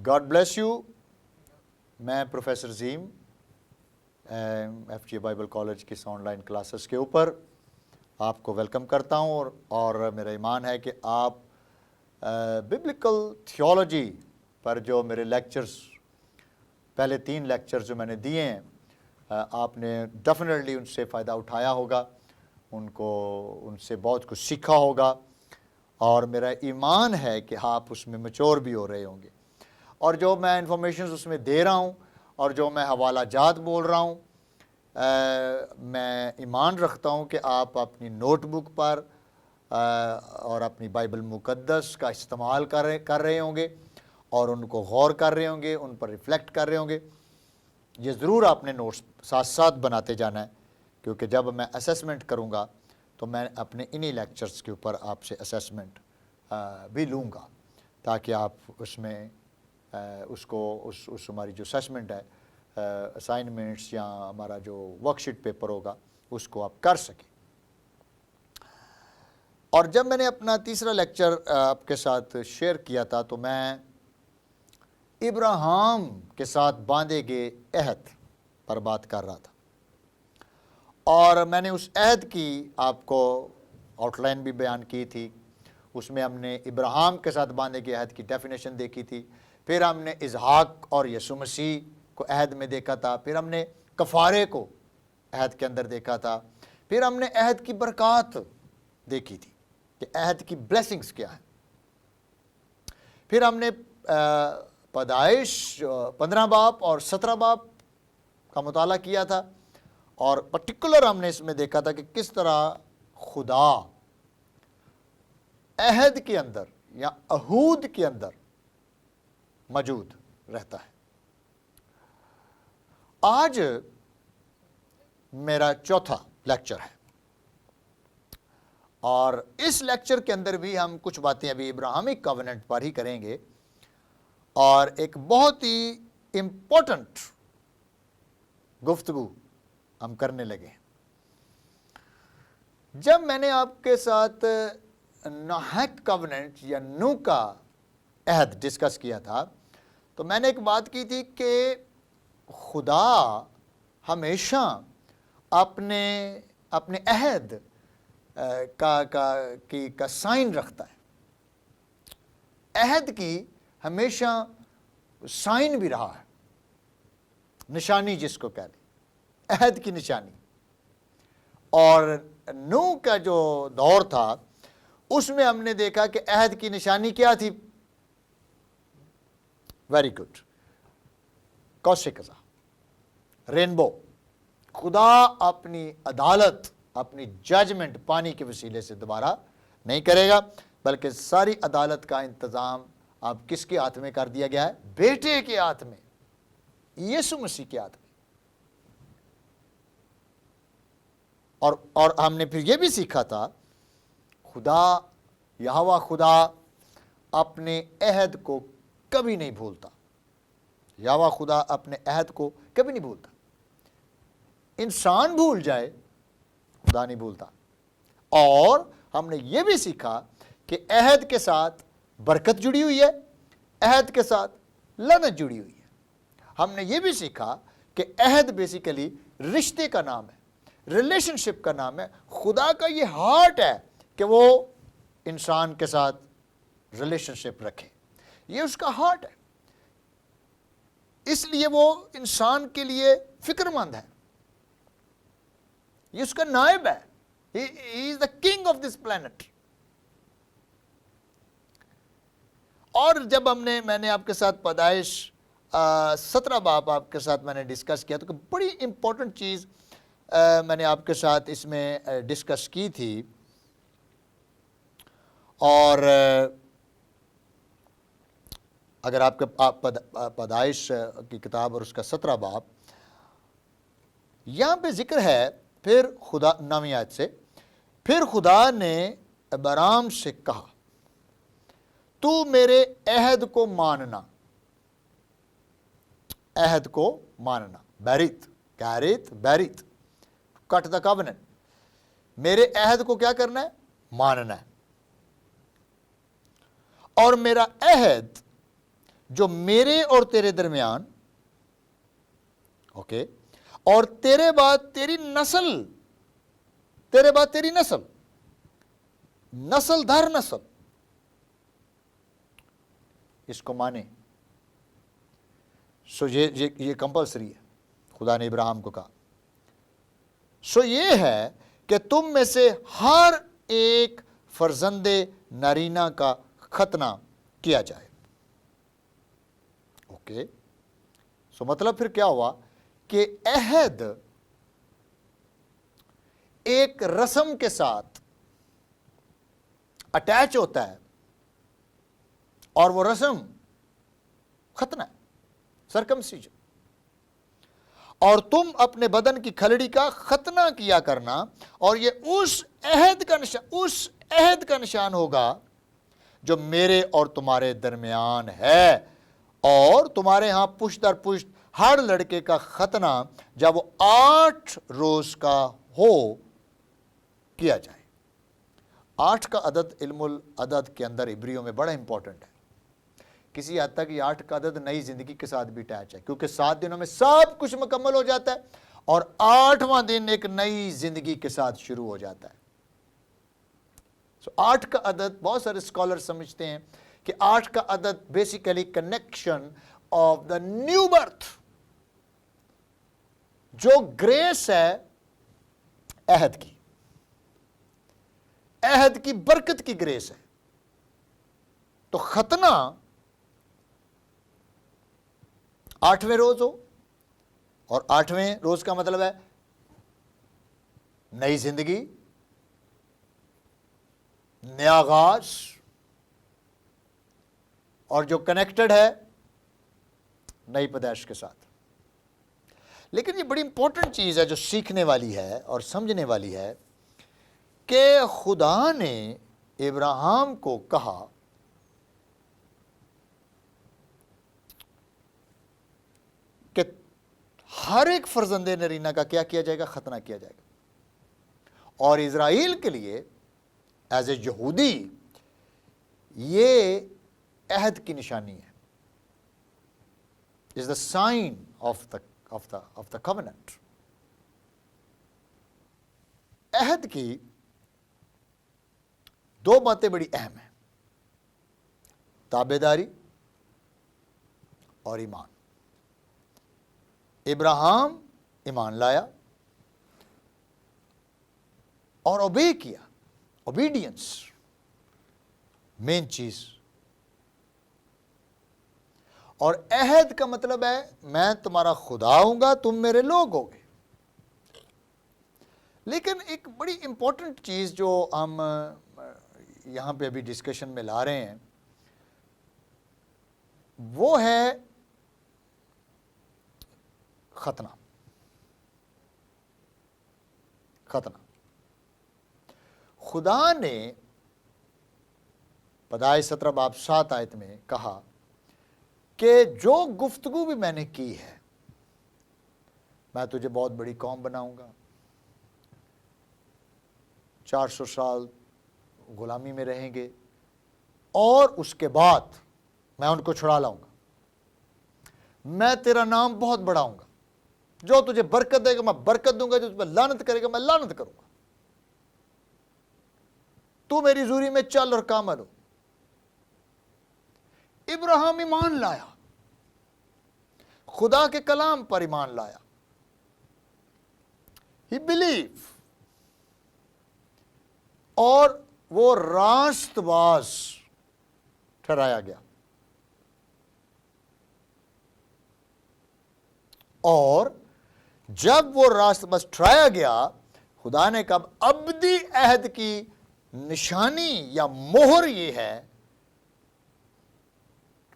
God bless you. میں professor زیم F G Bible college کی آن لائن کلاسز کے اوپر آپ کو ویلکم کرتا ہوں اور میرا ایمان ہے کہ آپ ببلیکل تھیولوجی پر جو میرے لیکچرز پہلے 3 لیکچر جو میں نے دیے ہیں آپ نے ڈیفینیٹلی ان سے فائدہ اٹھایا ہوگا, ان سے بہت کچھ سیکھا ہوگا, اور میرا ایمان ہے کہ آپ اس میں میچور بھی ہو رہے ہوں گے. اور جو میں انفارمیشنز اس میں دے رہا ہوں اور جو میں حوالہ جات بول رہا ہوں, میں ایمان رکھتا ہوں کہ آپ اپنی نوٹ بک پر اور اپنی بائبل مقدس کا استعمال کر رہے ہوں گے اور ان کو غور کر رہے ہوں گے, ان پر ریفلیکٹ کر رہے ہوں گے. یہ ضرور آپ نے نوٹس ساتھ ساتھ بناتے جانا ہے, کیونکہ جب میں اسیسمنٹ کروں گا تو میں اپنے انہی لیکچرز کے اوپر آپ سے اسیسمنٹ بھی لوں گا, تاکہ آپ اس میں اس ہماری جو اسیسمنٹ ہے, اسائنمنٹس یا ہمارا جو ورک شیٹ پیپر ہوگا اس کو آپ کر سکیں. اور جب میں نے اپنا تیسرا لیکچر آپ کے ساتھ شیئر کیا تھا تو میں ابراہیم کے ساتھ باندھے گئے عہد پر بات کر رہا تھا, اور میں نے اس عہد کی آپ کو آؤٹ لائن بھی بیان کی تھی. اس میں ہم نے ابراہیم کے ساتھ باندھے گئے عہد کی ڈیفینیشن دیکھی تھی, پھر ہم نے اسحاق اور یسوع مسیح کو عہد میں دیکھا تھا, پھر ہم نے کفارے کو عہد کے اندر دیکھا تھا, پھر ہم نے عہد کی برکات دیکھی تھی کہ عہد کی بلیسنگز کیا ہیں. پھر ہم نے پیدائش 15 باب اور 17 باب کا مطالعہ کیا تھا, اور پرٹیکولر ہم نے اس میں دیکھا تھا کہ کس طرح خدا عہد کے اندر یا عہود کے اندر موجود رہتا ہے. آج میرا چوتھا لیکچر ہے, اور اس لیکچر کے اندر بھی ہم کچھ باتیں ابھی ابراہیمک کووننٹ پر ہی کریں گے, اور ایک بہت ہی امپورٹنٹ گفتگو ہم کرنے لگے. جب میں نے آپ کے ساتھ نوحک کووننٹ یا نو کا عہد ڈسکس کیا تھا تو میں نے ایک بات کی تھی کہ خدا ہمیشہ اپنے عہد کا سائن رکھتا ہے. عہد کی ہمیشہ سائن بھی رہا ہے, نشانی جس کو کہہ لیں, عہد کی نشانی. اور نو کا جو دور تھا اس میں ہم نے دیکھا کہ عہد کی نشانی کیا تھی؟ ویری گڈ, کوسے قزح, رینبو. خدا اپنی عدالت, اپنی ججمنٹ پانی کے وسیلے سے دوبارہ نہیں کرے گا, بلکہ ساری عدالت کا انتظام اب کس کے ہاتھ میں کر دیا گیا ہے؟ بیٹے کے ہاتھ میں, یسوع مسیح کے ہاتھ میں. اور ہم نے پھر یہ بھی سیکھا تھا خدا یہوہ خدا اپنے عہد کو کبھی نہیں بھولتا. یہوہ خدا اپنے عہد کو کبھی نہیں بھولتا. انسان بھول جائے, خدا نہیں بھولتا. اور ہم نے یہ بھی سیکھا کہ عہد کے ساتھ برکت جڑی ہوئی ہے, عہد کے ساتھ لعنت جڑی ہوئی ہے. ہم نے یہ بھی سیکھا کہ عہد بیسیکلی رشتے کا نام ہے, ریلیشن شپ کا نام ہے. خدا کا یہ ہارٹ ہے کہ وہ انسان کے ساتھ ریلیشن شپ رکھے, یہ اس کا ہارٹ ہے. اس لیے وہ انسان کے لیے فکر مند ہے, یہ اس کا نائب ہے. He is the king of this planet. اور جب میں نے آپ کے ساتھ پیدائش 17 باب آپ کے ساتھ میں نے ڈسکس کیا, تو بڑی امپورٹنٹ چیز میں نے آپ کے ساتھ اس میں ڈسکس کی تھی. اور اگر آپ کے پیدائش کی کتاب اور اس کا 17 باب, یہاں پہ ذکر ہے, پھر خدا 9ویں آیت سے, پھر خدا نے ابرام سے کہا تو میرے عہد کو ماننا. عہد کو ماننا, بیریت, کٹ دا کووننٹ. میرے عہد کو کیا کرنا ہے؟ ماننا ہے. اور میرا عہد جو میرے اور تیرے درمیان، اوکے، اور تیرے بعد تیری نسل، تیرے بعد تیری نسل، نسل در نسل، اس کو مانے. سو یہ کمپلسری ہے. خدا نے ابراہیم کو کہا سو یہ ہے کہ تم میں سے ہر ایک فرزند نارینہ کا ختنہ کیا جائے. اوکے، سو مطلب پھر کیا ہوا کہ عہد ایک رسم کے ساتھ اٹیچ ہوتا ہے، اور وہ رسم ختنہ ہے، سرکمسیجن. اور تم اپنے بدن کی کھلڑی کا ختنہ کیا کرنا، اور یہ اس عہد کا نشان ہوگا جو میرے اور تمہارے درمیان ہے، اور تمہارے ہاں پشت در پشت ہر لڑکے کا ختنہ جب وہ 8 روز کا ہو کیا جائے. 8 کا عدد علم العدد کے اندر عبریوں میں بڑا امپورٹنٹ ہے. کسی حد تک یہ 8 کا عدد نئی زندگی کے ساتھ بھی اٹیچ ہے، کیونکہ 7 دنوں میں سب کچھ مکمل ہو جاتا ہے، اور 8واں دن ایک نئی زندگی کے ساتھ شروع ہو جاتا ہے. 8 کا عدد بہت سارے اسکالر سمجھتے ہیں کہ 8 کا عدد basically connection of the new birth, جو گریس ہے عہد کی برکت کی گریس ہے. تو ختنہ 8ویں روز ہو، اور 8ویں روز کا مطلب ہے نئی زندگی، نیا آغاز، اور جو کنیکٹڈ ہے نئی پیدائش کے ساتھ. لیکن یہ بڑی امپورٹنٹ چیز ہے جو سیکھنے والی ہے اور سمجھنے والی ہے کہ خدا نے ابراہیم کو کہا کہ ہر ایک فرزند نرینہ کا کیا کیا جائے گا؟ ختنہ کیا جائے گا. اور اسرائیل کے لیے ایز اے یہودی یہ عہد کی نشانی ہے، از دا سائن آف دا covenant. عہد کی 2 باتیں بڑی اہم ہیں: تابعداری اور ایمان. ابراہیم ایمان لایا اور اوبے کیا. اوبیڈینس مین چیز. اور عہد کا مطلب ہے میں تمہارا خدا ہوں گا، تم میرے لوگ ہوگے. لیکن ایک بڑی امپورٹنٹ چیز جو ہم یہاں پہ ابھی ڈسکشن میں لا رہے ہیں وہ ہے ختنہ. خدا نے پیدائش 17 باب 7 آیت میں کہا کہ جو گفتگو بھی میں نے کی ہے، میں تجھے بہت بڑی قوم بناؤں گا، 400 سال غلامی میں رہیں گے، اور اس کے بعد میں ان کو چھڑا لاؤں گا. میں تیرا نام بہت بڑھاؤں گا، جو تجھے برکت دے گا میں برکت دوں گا، جو تجھے لعنت کرے گا میں لعنت کروں گا. تو میری حضوری میں چل اور کامل ہو. ابراہیم ایمان لایا، خدا کے کلام پر ایمان لایا. He believed. اور وہ راست باز ٹھہرایا گیا. اور جب وہ راست باز ٹھہرایا گیا، خدا نے کہا ابدی عہد کی نشانی یا مہر یہ ہے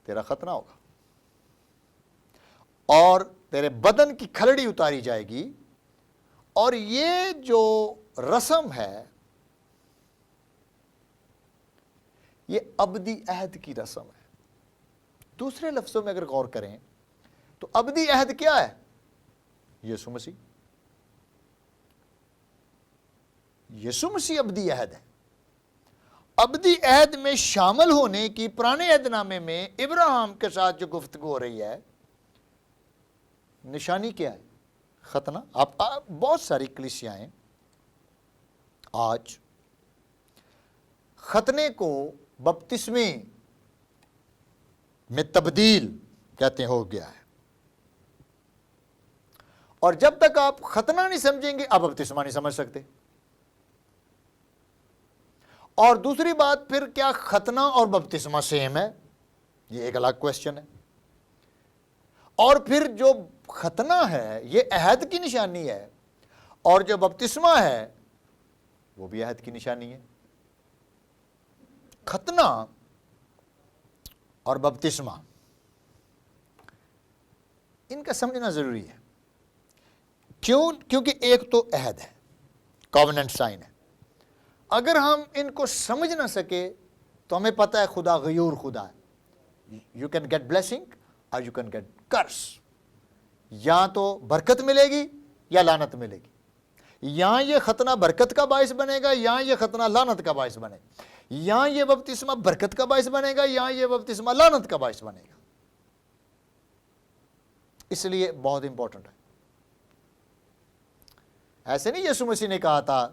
تیرا ختنہ ہوگا، اور تیرے بدن کی کھلڑی اتاری جائے گی. اور یہ جو رسم ہے یہ ابدی عہد کی رسم ہے. دوسرے لفظوں میں اگر غور کریں تو ابدی عہد کیا ہے؟ یسوع مسیح. یسوع مسیح ابدی عہد ہے. ابدی عہد میں شامل ہونے کی پرانے عہد نامے میں ابراہیم کے ساتھ جو گفتگو ہو رہی ہے، نشانی کیا ہے؟ ختنہ. آپ بہت ساری کلیسیاں آج ختنے کو بپتسمے میں تبدیل کہتے ہیں ہو گیا ہے، اور جب تک آپ ختنہ نہیں سمجھیں گے آپ بپتسمہ نہیں سمجھ سکتے. اور دوسری بات، پھر کیا ختنہ اور بپتسمہ سیم ہے؟ یہ ایک الگ کویسچن ہے. اور پھر جو ختنہ ہے یہ عہد کی نشانی ہے، اور جو بپتسمہ ہے وہ بھی عہد کی نشانی ہے. ختنہ اور بپتسمہ ان کا سمجھنا ضروری ہے. کیوں؟ کیونکہ ایک تو عہد ہے، کووننٹ سائن ہے. اگر ہم ان کو سمجھ نہ سکے تو ہمیں پتہ ہے خدا غیور خدا ہے. یو کین گیٹ بلیسنگ اور یو کین گیٹ کرس. یا تو برکت ملے گی یا لعنت ملے گی. یا یہ ختنہ برکت کا باعث بنے گا یا یہ ختنہ لعنت کا باعث بنے گا. یا یہ بپتسمہ برکت کا باعث بنے گا یا یہ بپتسمہ لعنت کا باعث بنے گا. اس لیے بہت امپورٹنٹ ہے. ایسے نہیں یسوع مسیح نے کہا تھا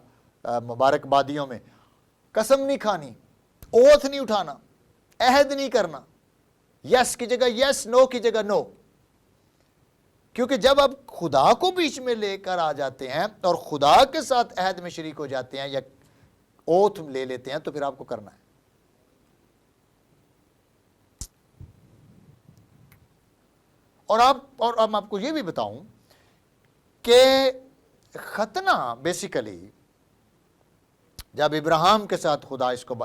مبارک بادیوں میں قسم نہیں کھانی، اوتھ نہیں اٹھانا، عہد نہیں کرنا، یس کی جگہ یس، نو کی جگہ نو. کیونکہ جب آپ خدا کو بیچ میں لے کر آ جاتے ہیں اور خدا کے ساتھ عہد میں شریک ہو جاتے ہیں یا اوتھ لے لیتے ہیں تو پھر آپ کو کرنا ہے. اور اب آپ کو یہ بھی بتاؤں کہ ختنہ بیسیکلی جب ابراہیم کے ساتھ خدا اس کو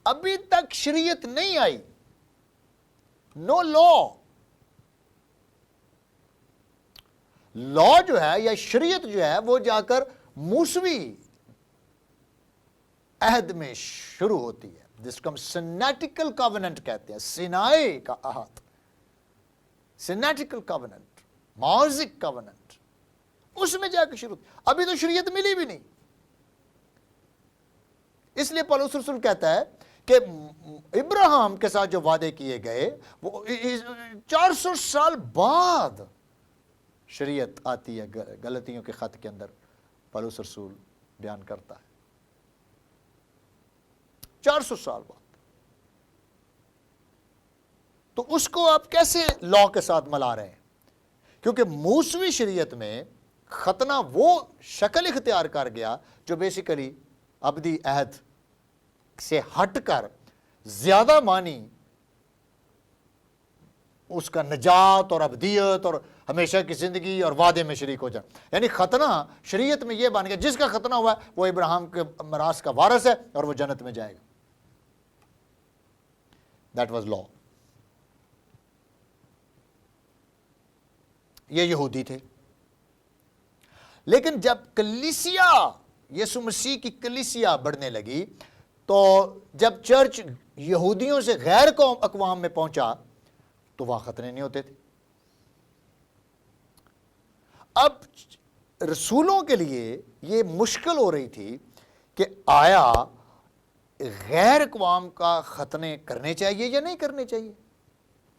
ابھی تک شریعت نہیں آئی، نو لا جو ہے یا شریعت جو ہے وہ جا کر موسوی عہد میں شروع ہوتی ہے، جس کو ہم سینیٹیکل کووننٹ کہتے ہیں. سینائے کا عہد، سینیٹیکل کووننٹ، موزک کووننٹ، اس میں جا کے شروع. ابھی تو شریعت ملی بھی نہیں. اس لیے پولس رسول کہتا ہے کہ ابراہیم کے ساتھ جو وعدے کیے گئے وہ 400 سال بعد شریعت آتی ہے. غلطیوں کے خط کے اندر پولس رسول بیان کرتا ہے 400 سال بعد. تو اس کو آپ کیسے لا کے ساتھ ملا رہے ہیں؟ کیونکہ موسوی شریعت میں ختنہ وہ شکل اختیار کر گیا جو بیسیکلی ابدی عہد سے ہٹ کر زیادہ معنی اس کا نجات اور ابدیت اور ہمیشہ کی زندگی اور وعدے میں شریک ہو جائے. یعنی ختنہ شریعت میں یہ بن گیا جس کا ختنہ ہوا ہے وہ ابراہیم کے میراث کا وارث ہے اور وہ جنت میں جائے گا. That was law. یہ یہودی تھے. لیکن جب کلیسیا یسوع مسیح کی کلیسیا بڑھنے لگی تو جب چرچ یہودیوں سے غیر قوم اقوام میں پہنچا تو وہاں ختنے نہیں ہوتے تھے. اب رسولوں کے لیے یہ مشکل ہو رہی تھی کہ آیا غیر اقوام کا ختنے کرنے چاہیے یا نہیں کرنے چاہیے.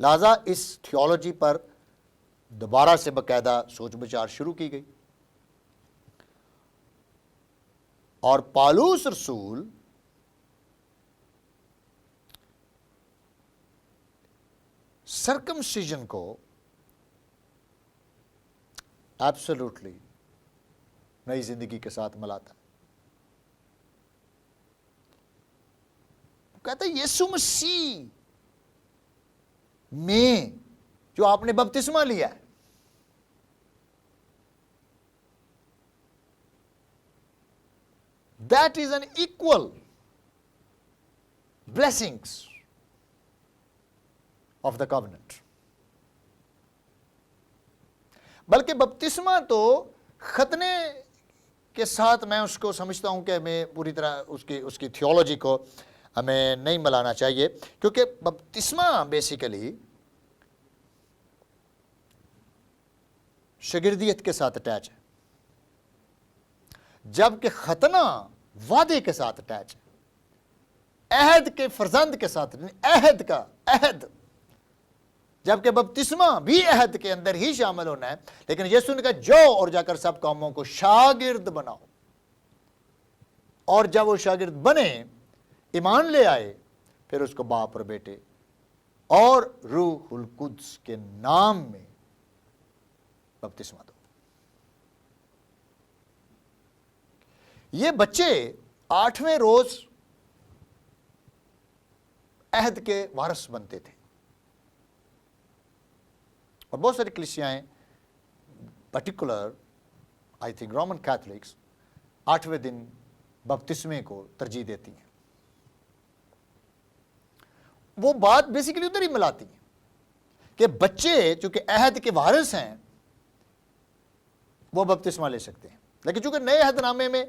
لہذا اس تھیولوجی پر دوبارہ سے باقاعدہ سوچ بچار شروع کی گئی. اور پالوس رسول سرکمسیجن کو ایبسولوٹلی نئی زندگی کے ساتھ ملاتا ہے. کہتا ہے یسوع مسیح میں جو آپ نے بپتسمہ لیا ہے that is an equal blessings of the covenant. بلکہ بپتسمہ تو ختنے کے ساتھ میں اس کو سمجھتا ہوں کہ ہمیں پوری طرح اس کی تھیولوجی کو ہمیں نہیں ملانا چاہیے کیونکہ بپتسمہ بیسیکلی شاگردیت کے ساتھ اٹیچ ہے جبکہ ختنہ وعدے کے ساتھ اٹیچ ہے. عہد کے فرزند کے ساتھ نہیں، عہد کا عہد، جبکہ بپتسمہ بھی عہد کے اندر ہی شامل ہونا ہے، لیکن یسوع نے کہا جاؤ اور جا کر سب قوموں کو شاگرد بناؤ، اور جب وہ شاگرد بنے، ایمان لے آئے، پھر اس کو باپ اور بیٹے اور روح القدس کے نام میں بپتسمہ دو۔ یہ بچے 8ویں روز عہد کے وارث بنتے تھے، اور بہت ساری کلیسیاں particular I think Roman Catholics 8ویں دن بپتسمے کو ترجیح دیتی ہیں۔ وہ بات بیسیکلی ادھر ہی ملاتی ہیں کہ بچے چونکہ عہد کے وارث ہیں وہ بپتسمہ لے سکتے ہیں، لیکن چونکہ نئے عہد نامے میں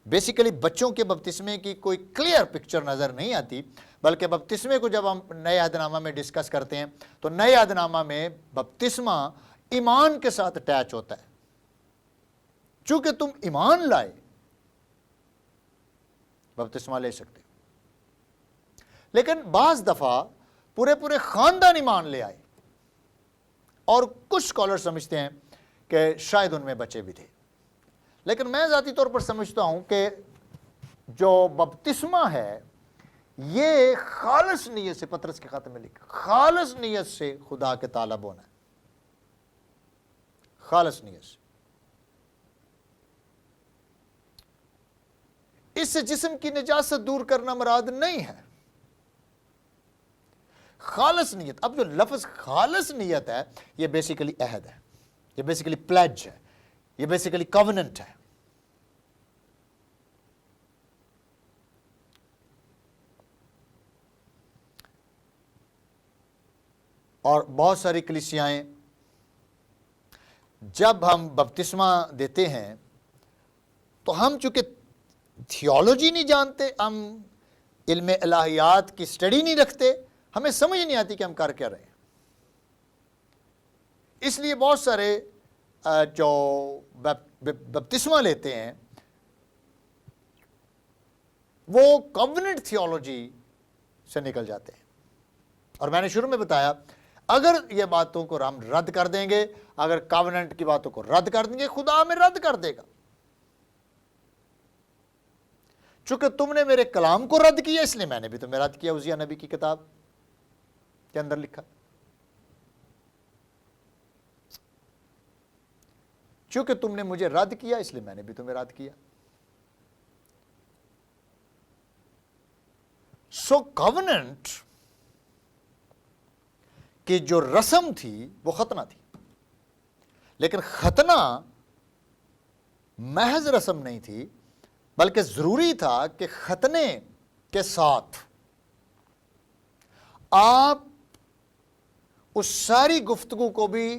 بیسیکلی بچوں کے بپتسمے کی کوئی کلیئر پکچر نظر نہیں آتی، بلکہ بپتسمے کو جب ہم نئے عہد نامہ میں ڈسکس کرتے ہیں تو نئے عہد نامہ میں بپتسمہ ایمان کے ساتھ اٹیچ ہوتا ہے، چونکہ تم ایمان لائے بپتسمہ لے سکتے، لیکن بعض دفعہ پورے خاندان ایمان لے آئے، اور کچھ اسکالر سمجھتے ہیں کہ شاید ان میں بچے بھی تھے، لیکن میں ذاتی طور پر سمجھتا ہوں کہ جو بپتسمہ ہے یہ خالص نیت سے، پطرس کے خط میں لکھا، خالص نیت سے خدا کے طالب ہونا ہے، خالص نیت سے۔ اس سے جسم کی نجاست دور کرنا مراد نہیں ہے، خالص نیت۔ اب جو لفظ خالص نیت ہے یہ بیسیکلی عہد ہے، یہ بیسیکلی پلیج ہے، یہ بیسیکلی کووننٹ ہے۔ اور بہت ساری کلیسیاں جب ہم بپتسمہ دیتے ہیں تو ہم چونکہ تھیولوجی نہیں جانتے، ہم علم الہیات کی سٹڈی نہیں رکھتے، ہمیں سمجھ نہیں آتی کہ ہم کر کیا رہے ہیں، اس لیے بہت سارے جو بپتسمہ لیتے ہیں وہ کووننٹ تھیولوجی سے نکل جاتے ہیں۔ اور میں نے شروع میں بتایا اگر یہ باتوں کو ہم رد کر دیں گے، اگر کووننٹ کی باتوں کو رد کر دیں گے، خدا ہمیں رد کر دے گا، چونکہ تم نے میرے کلام کو رد کیا اس لیے میں نے بھی تمہیں رد کیا، عزیہ نبی کی کتاب کے اندر لکھا، چونکہ تم نے مجھے رد کیا اس لیے میں نے بھی تمہیں رد کیا۔ سو کووننٹ کہ جو رسم تھی وہ ختنہ تھی، لیکن ختنہ محض رسم نہیں تھی، بلکہ ضروری تھا کہ ختنے کے ساتھ آپ اس ساری گفتگو کو بھی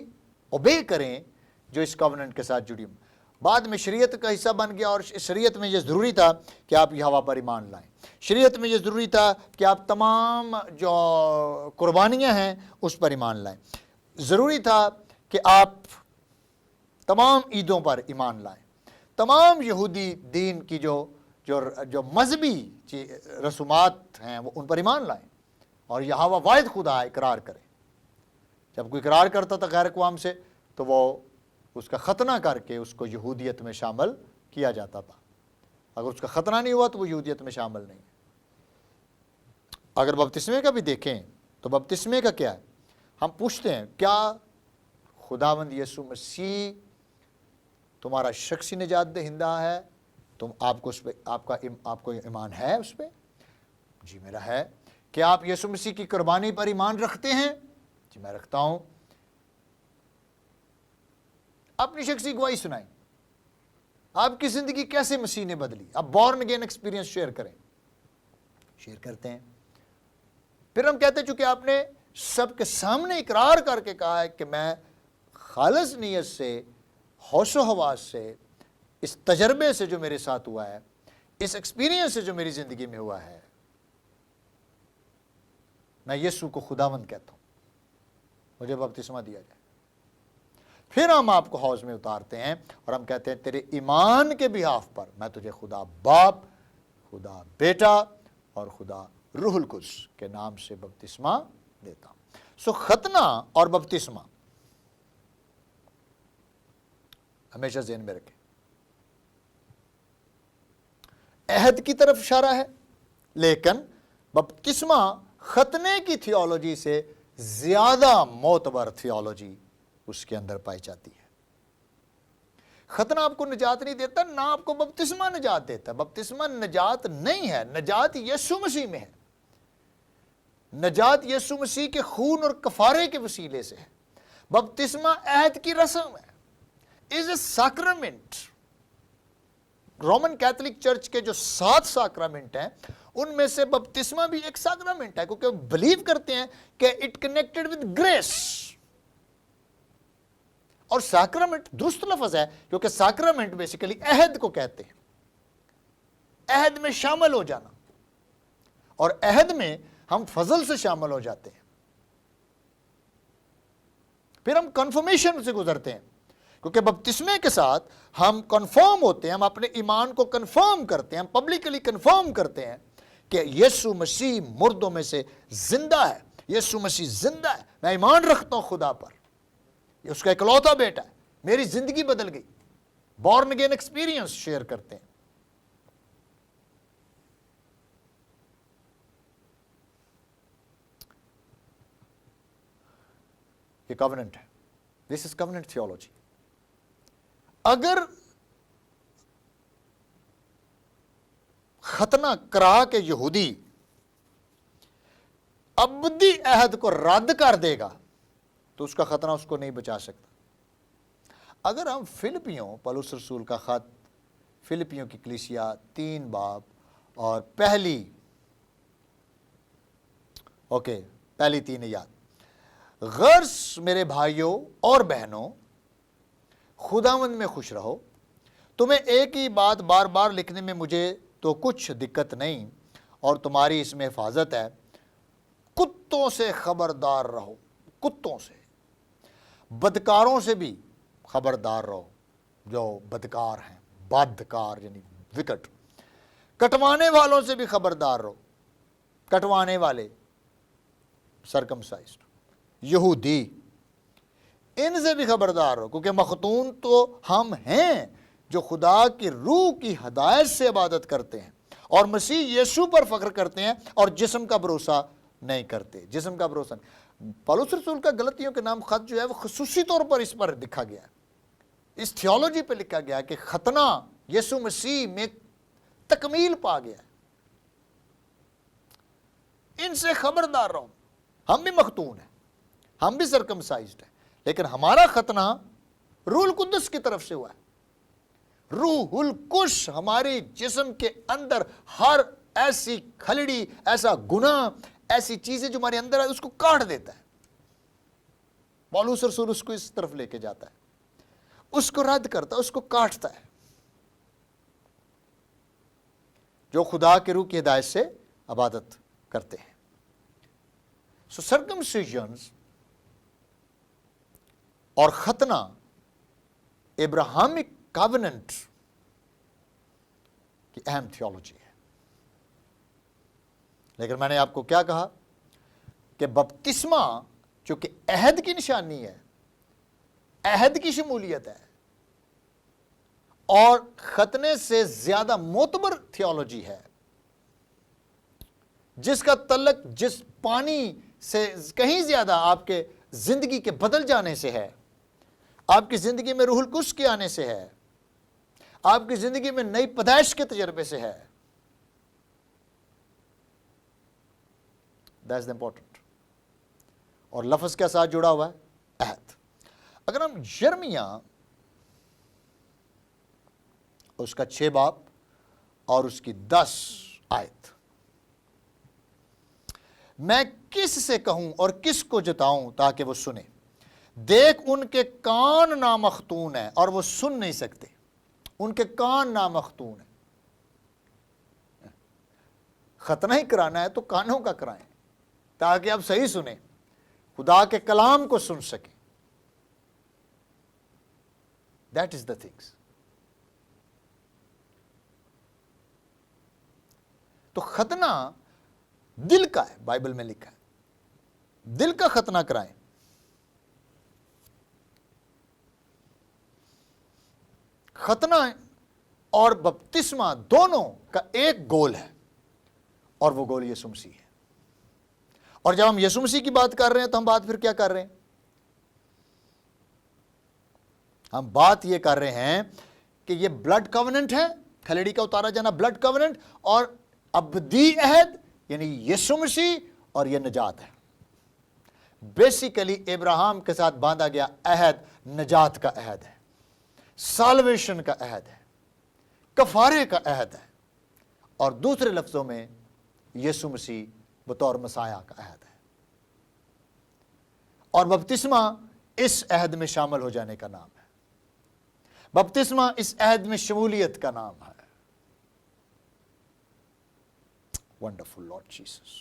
اوبے کریں جو اس کووننٹ کے ساتھ جڑی ہوں۔ بعد میں شریعت کا حصہ بن گیا، اور شریعت میں یہ ضروری تھا کہ آپ یہوہ پر ایمان لائیں، شریعت میں یہ ضروری تھا کہ آپ تمام جو قربانیاں ہیں اس پر ایمان لائیں، ضروری تھا کہ آپ تمام عیدوں پر ایمان لائیں، تمام یہودی دین کی جو مذہبی رسومات ہیں وہ ان پر ایمان لائیں، اور یہوہ واحد خدا اقرار کریں۔ جب کوئی اقرار کرتا تھا غیر اقوام سے تو وہ اس کا ختنہ کر کے اس کو یہودیت میں شامل کیا جاتا تھا، اگر اس کا ختنہ نہیں ہوا تو وہ یہودیت میں شامل نہیں ہے۔ اگر بپتسمے کا بھی دیکھیں تو بپتسمے کا کیا ہے، ہم پوچھتے ہیں کیا خداوند یسوع مسیح تمہارا شخصی نجات دہندہ ہے، آپ کو اس پہ آپ کو ایمان ہے اس پہ؟ جی میرا ہے۔ کیا آپ یسوع مسیح کی قربانی پر ایمان رکھتے ہیں؟ جی میں رکھتا ہوں۔ اپنی شخصی گواہی سنائیں، آپ کی زندگی کیسے مسیح نے بدلی، آپ بورن اگین ایکسپیرینس شیئر کریں، شیئر کرتے ہیں۔ پھر ہم کہتے ہیں چونکہ آپ نے سب کے سامنے اقرار کر کے کہا ہے کہ میں خالص نیت سے، ہوش و حواس سے، اس تجربے سے جو میرے ساتھ ہوا ہے، اس ایکسپیرینس سے جو میری زندگی میں ہوا ہے، میں یسوع کو خداوند کہتا ہوں، مجھے بپتسمہ دیا جائے۔ پھر ہم آپ کو حوض میں اتارتے ہیں اور ہم کہتے ہیں تیرے ایمان کے بہاف پر میں تجھے خدا باپ، خدا بیٹا اور خدا روح القدس کے نام سے بپتسمہ دیتا ہوں. سو ختنہ اور بپتسمہ ہمیشہ ذہن میں رکھیں. عہد کی طرف اشارہ ہے، لیکن بپتسمہ ختنے کی تھیولوجی سے زیادہ معتبر تھیولوجی اس کے اندر پائی جاتی ہے. ختنہ آپ کو نجات نہیں دیتا، نہ آپ کو بپتسمہ نجات دیتا. بپتسمہ نجات نہیں ہے، نجات یسوع مسیح میں ہے. نجات یسوع مسیح کے خون اور کفارے کے وسیلے سے ہے. بپتسمہ عہد کی رسم ہے، از اے سیکرمنٹ. رومن کیتھولک چرچ کے جو 7 سیکرمنٹ ہیں ان میں سے بپتسمہ بھی ایک سیکرمنٹ ہے، کیونکہ وہ بلیو کرتے ہیں کہ اٹ کنیکٹڈ ود گریس. اور سیکرمنٹ درست لفظ ہے، کیونکہ سیکرمنٹ بیسیکلی عہد کو کہتے ہیں، عہد میں شامل ہو جانا. اور عہد میں ہم فضل سے شامل ہو جاتے ہیں، پھر ہم کنفرمیشن سے گزرتے ہیں، کیونکہ بپتسمے کے ساتھ ہم کنفرم ہوتے ہیں، ہم اپنے ایمان کو کنفرم کرتے ہیں، ہم پبلکلی کنفرم کرتے ہیں کہ یسوع مسیح مردوں میں سے زندہ ہے. یسوع مسیح زندہ ہے، میں ایمان رکھتا ہوں خدا پر، یہ اس کا اکلوتا بیٹا ہے، میری زندگی بدل گئی. بورن اگین ایکسپیرینس شیئر کرتے ہیں. یہ کوننٹ ہے، دس از کوننٹ تھیولوجی. اگر ختنہ کرا کے یہودی ابدی عہد کو رد کر دے گا تو اس کا ختنہ اس کو نہیں بچا سکتا. اگر ہم فلپیوں، پولس رسول کا خط فلپیوں کی کلیسیا 3 باب اور پہلی 3 آیات. غرض میرے بھائیوں اور بہنوں، خداوند میں خوش رہو. تمہیں ایک ہی بات بار بار لکھنے میں مجھے تو کچھ دقت نہیں، اور تمہاری اس میں حفاظت ہے. کتوں سے خبردار رہو، کتوں سے، بدکاروں سے بھی خبردار رہو جو بدکار ہیں، بدکار یعنی وکٹ. کٹوانے والوں سے بھی خبردار رہو، کٹوانے والے سرکمسائزڈ یہودی، ان سے بھی خبردار رہو، کیونکہ مختون تو ہم ہیں جو خدا کی روح کی ہدایت سے عبادت کرتے ہیں اور مسیح یسوع پر فخر کرتے ہیں اور جسم کا بھروسہ نہیں کرتے. جسم کا بھروسہ نہیں. پولس رسول کا غلطیوں کے نام خط جو ہے وہ خصوصی طور پر اس پر لکھا گیا ہے، اس تھیولوجی پہ لکھا گیا ہے کہ ختنہ یسوع مسیح میں تکمیل پا گیا ہے. ان سے خبردار رہو. ہم بھی مختون ہیں، ہم بھی سرکمسائزڈ ہیں، لیکن ہمارا ختنہ روح القدس کی طرف سے ہوا ہے. روح القدس ہماری جسم کے اندر ہر ایسی کھلڑی، ایسا گناہ، ایسی چیزیں جو ہمارے اندر ہے اس کو کاٹ دیتا ہے. پولس رسول اس کو اس طرف لے کے جاتا ہے، اس کو رد کرتا ہے، اس کو کاٹتا ہے. جو خدا کے روح کی ہدایت سے عبادت کرتے ہیں. سو سرکمسیژن اور ختنہ ابراہمک کاوننٹ کی اہم تھیولوجی ہے. لیکن میں نے آپ کو کیا کہا کہ بپتسمہ چونکہ عہد کی نشانی ہے، عہد کی شمولیت ہے، اور ختنے سے زیادہ معتبر تھیولوجی ہے جس کا تعلق جس پانی سے کہیں زیادہ آپ کے زندگی کے بدل جانے سے ہے، آپ کی زندگی میں روح القدس کے آنے سے ہے، آپ کی زندگی میں نئی پیدائش کے تجربے سے ہے. That's the important. اور لفظ کے ساتھ جڑا ہوا ہے عہد. اگر ہم یرمیہ اس کا 6 باب اور اس کی 10 آیت، میں کس سے کہوں اور کس کو جتاؤں تاکہ وہ سنے؟ دیکھ ان کے کان نامختون ہیں اور وہ سن نہیں سکتے. ان کے کان نامختون ہیں. ختنہ ہی کرانا ہے تو کانوں کا کرائیں تاکہ آپ صحیح سنیں، خدا کے کلام کو سن سکیں. That is the things. تو ختنہ دل کا ہے، بائبل میں لکھا ہے دل کا ختنہ کرائیں۔ ختنہ اور بپتسمہ دونوں کا ایک گول ہے، اور وہ گول یسوع مسیح ہے۔ اور جب ہم یسوع مسیح کی بات کر رہے ہیں تو ہم بات پھر کیا کر رہے ہیں؟ ہم بات یہ کر رہے ہیں کہ یہ بلڈ کوننٹ ہے، کھلیڑی کا اتارا جانا بلڈ کوننٹ، اور ابدی عہد یعنی یسوع مسیح، اور یہ نجات ہے۔ بیسیکلی ابراہیم کے ساتھ باندھا گیا عہد نجات کا عہد ہے، سالویشن کا عہد ہے، کفارے کا عہد ہے، اور دوسرے لفظوں میں یسوع مسیح بطور مسیح کا عہد ہے۔ اور بپتسمہ اس عہد میں شامل ہو جانے کا نام ہے، بپتسمہ اس عہد میں شمولیت کا نام ہے۔ Wonderful Lord Jesus.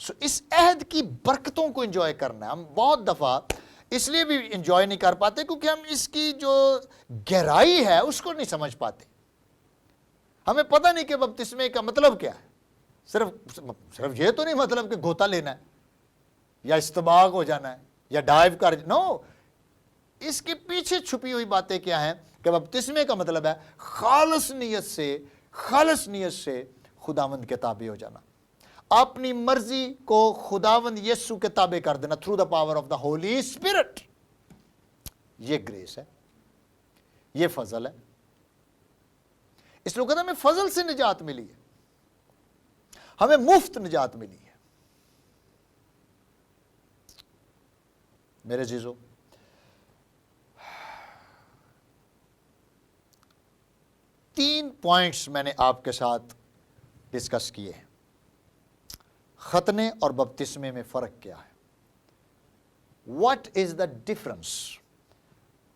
سو اس عہد کی برکتوں کو انجوائے کرنا ہے۔ ہم بہت دفعہ اس لیے بھی انجوائے نہیں کر پاتے کیونکہ ہم اس کی جو گہرائی ہے اس کو نہیں سمجھ پاتے۔ ہمیں پتہ نہیں کہ بپتسمے کا مطلب کیا ہے۔ صرف یہ تو نہیں مطلب کہ گوتا لینا ہے یا استباغ ہو جانا ہے یا ڈائیو کر، نو، اس کے پیچھے چھپی ہوئی باتیں کیا ہیں کہ بپتسمے کا مطلب ہے خالص نیت سے خداوند کے تابع ہو جانا، اپنی مرضی کو خداوند یسوع کے تابع کر دینا through the power of the Holy Spirit. یہ گریس ہے، یہ فضل ہے۔ اس لیے کہتا ہے ہمیں فضل سے نجات ملی ہے، ہمیں مفت نجات ملی ہے۔ میرے عزیزو، تین پوائنٹس میں نے آپ کے ساتھ ڈسکس کیے ہیں۔ ختنے اور بپتسمے میں فرق کیا ہے؟ What is the difference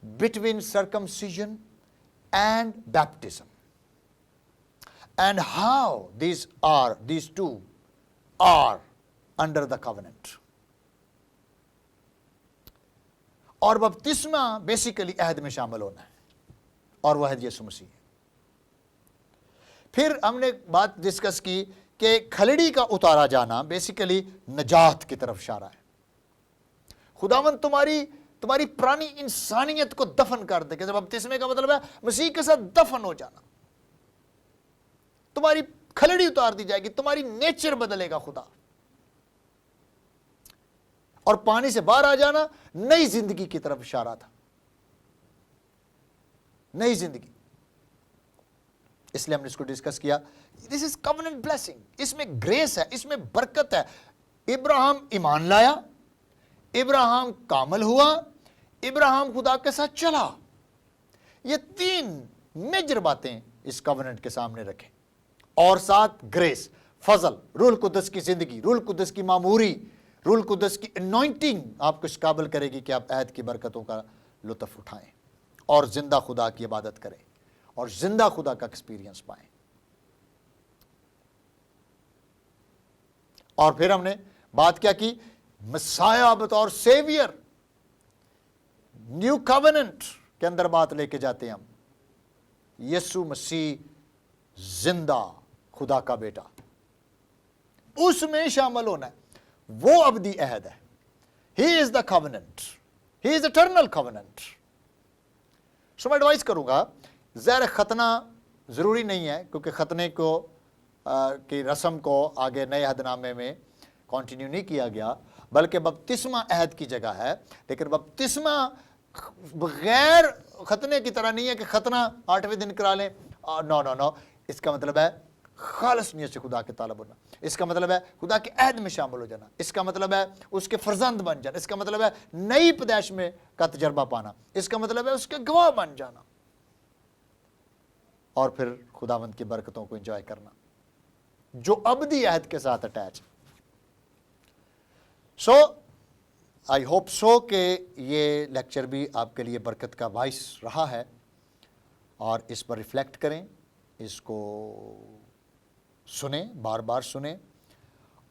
between circumcision and baptism, and how these two are under the covenant۔ اور بپتسمہ بیسیکلی عہد میں شامل ہونا ہے، اور وہ عہد یسوع مسیح ہے۔ پھر ہم نے بات ڈسکس کی کہ کھلڑی کا اتارا جانا بیسیکلی نجات کی طرف اشارہ ہے۔ خداوند تمہاری پرانی انسانیت کو دفن کر دے، کہ جب بپتسمے کا مطلب ہے مسیح کے ساتھ دفن ہو جانا، تمہاری کھلڑی اتار دی جائے گی، تمہاری نیچر بدلے گا خدا، اور پانی سے باہر آ جانا نئی زندگی کی طرف اشارہ تھا، نئی زندگی۔ اس لیے ہم نے اس کو ڈسکس کیا، دس از covenant blessing، اس میں گریس ہے، اس میں برکت ہے۔ ابراہیم ایمان لایا، ابراہیم کامل ہوا، ابراہیم خدا کے ساتھ چلا۔ یہ تین میجر باتیں اس covenant کے سامنے رکھیں، اور ساتھ گریس، فضل، روح القدس کی زندگی، روح القدس کی معموری، روح القدس کی انوائنٹنگ آپ کو اس قابل کرے گی کہ آپ عہد کی برکتوں کا لطف اٹھائیں اور زندہ خدا کی عبادت کریں اور زندہ خدا کا ایکسپیرینس پائیں۔ اور پھر ہم نے بات کیا کی؟ مسیح بطور سیویئر، نیو کووننٹ کے اندر بات لے کے جاتے ہیں ہم، یسوع مسیح زندہ خدا کا بیٹا، اس میں شامل ہونا ہے۔ وہ ابدی عہد ہے، he is the covenant, he is eternal covenant. So میں ایڈوائز کروں گا، زہر ختنہ ضروری نہیں ہے کیونکہ ختنے کی رسم کو آگے نئے عہد نامے میں کنٹینیو نہیں کیا گیا، بلکہ بپتسمہ عہد کی جگہ ہے۔ لیکن بپتسمہ بغیر ختنے کی طرح نہیں ہے کہ ختنہ 8ویں دن کرا لیں، نو، اس کا مطلب ہے خالص نیت سے خدا کے طالب ہونا، اس کا مطلب ہے خدا کے عہد میں شامل ہو جانا، اس کا مطلب ہے اس کے فرزند بن جانا، اس کا مطلب ہے نئی پیدائش میں کا تجربہ پانا، اس کا مطلب ہے اس کے گواہ بن جانا، اور پھر خداوند کی برکتوں کو انجوائے کرنا جو ابدی عہد کے ساتھ اٹیچ ہے۔ سو آئی ہوپ سو کہ یہ لیکچر بھی آپ کے لیے برکت کا باعث رہا ہے، اور اس پر ریفلیکٹ کریں، اس کو سنیں، بار بار سنیں،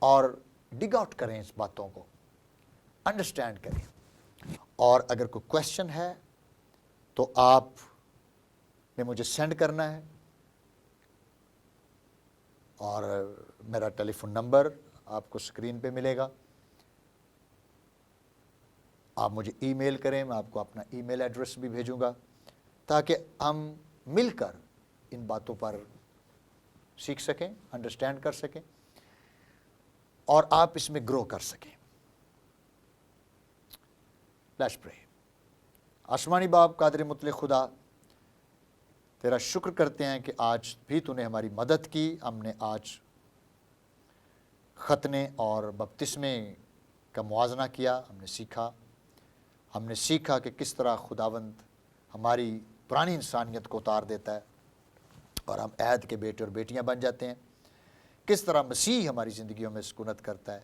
اور ڈگ آؤٹ کریں اس باتوں کو، انڈرسٹینڈ کریں۔ اور اگر کوئی کویشچن ہے تو آپ نے مجھے سینڈ کرنا ہے، اور میرا ٹیلی فون نمبر آپ کو سکرین پہ ملے گا. آپ مجھے ای میل کریں, میں آپ کو اپنا ای میل ایڈریس بھی بھیجوں گا تاکہ ہم مل کر ان باتوں پر سیکھ سکیں, انڈرسٹینڈ کر سکیں اور آپ اس میں گرو کر سکیں. لیٹس پرے. آسمانی باپ قادر مطلق خدا, تیرا شکر کرتے ہیں کہ آج بھی تو نے ہماری مدد کی. ہم نے آج ختنے اور بپتسمے کا موازنہ کیا, ہم نے سیکھا کہ کس طرح خداوند ہماری پرانی انسانیت کو اتار دیتا ہے اور ہم عہد کے بیٹے اور بیٹیاں بن جاتے ہیں, کس طرح مسیح ہماری زندگیوں میں سکونت کرتا ہے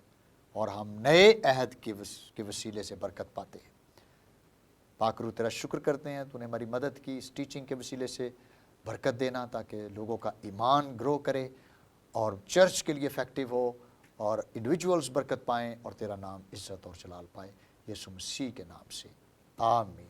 اور ہم نئے عہد کے وسیلے سے برکت پاتے ہیں. پاک روح تیرا شکر کرتے ہیں, تو نے ہماری مدد کی اس ٹیچنگ کے وسیلے سے برکت دینا تاکہ لوگوں کا ایمان گرو کرے اور چرچ کے لیے افیکٹو ہو اور انڈیویجولز برکت پائیں اور تیرا نام عزت اور جلال پائے. یسوع مسیح کے نام سے آمین.